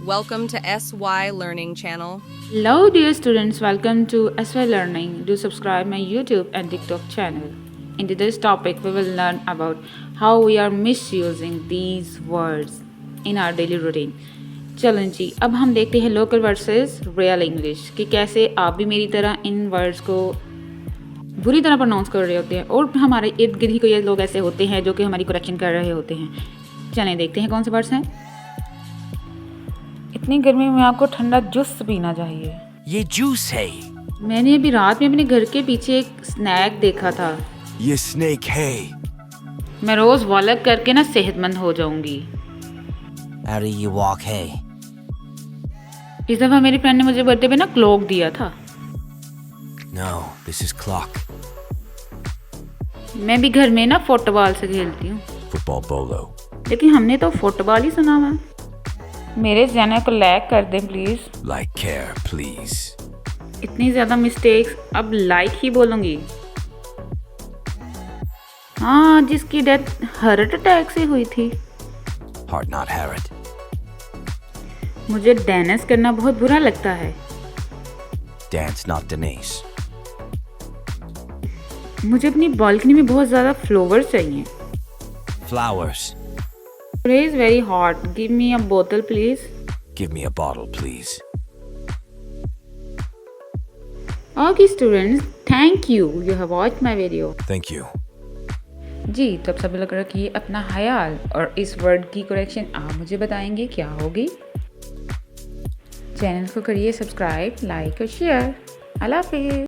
Welcome to SY Learning Channel. Hello dear students, welcome to SY Learning. Do subscribe my YouTube and TikTok channel. In today's topic, we will learn about how we are misusing these words in our daily routine. चलो जी, अब हम देखते हैं local versus real English कि कैसे आप भी मेरी तरह इन वर्ड्स को बुरी तरह प्रोनाउंस कर रहे होते हैं और हमारे इर्द गिर्द ही कोई लोग ऐसे होते हैं जो कि हमारी करेक्शन कर रहे होते हैं. चलें देखते हैं कौन से वर्ड्स हैं. इतनी गर्मी में आपको ठंडा जूस पीना चाहिए. ये जूस है. मैंने अभी रात में अपने घर के पीछे एक स्नैक देखा था. ये स्नेक है. मैं रोज वॉक करके ना सेहतमंद हो जाऊंगी. अरे ये वॉक है. इस दफा मेरी फ्रेंड ने मुझे बर्थडे पे ना क्लॉक दिया था. No, this is clock. मैं भी घर में ना फुटबॉल से खेलती हूँ. Football bolo. लेकिन हमने तो फुटबॉल ही सुना हुआ. मेरे चैनल को लाइक कर दें प्लीज. Like care, please. इतनी ज्यादा मिस्टेक्स, अब लाइक ही बोलूंगी. हाँ, जिसकी डेथ हार्ट अटैक से हुई थी. Heart not Harrod. मुझे डांस करना बहुत बुरा लगता है. Dance not Denise. मुझे अपनी बालकनी में बहुत ज़्यादा फ्लावर्स चाहिए. Flowers. Today is very hot. Give me a bottle please. Give me a bottle, please. Okay students, thank you. You have watched my video. Thank you. जी, तो अब सभी लोग रखिए अपना ख्याल और इस वर्ड की करेक्शन आप मुझे बताएंगे क्या होगी. चैनल को करिए सब्सक्राइब, लाइक और शेयर. अल्लाह हाफिज़.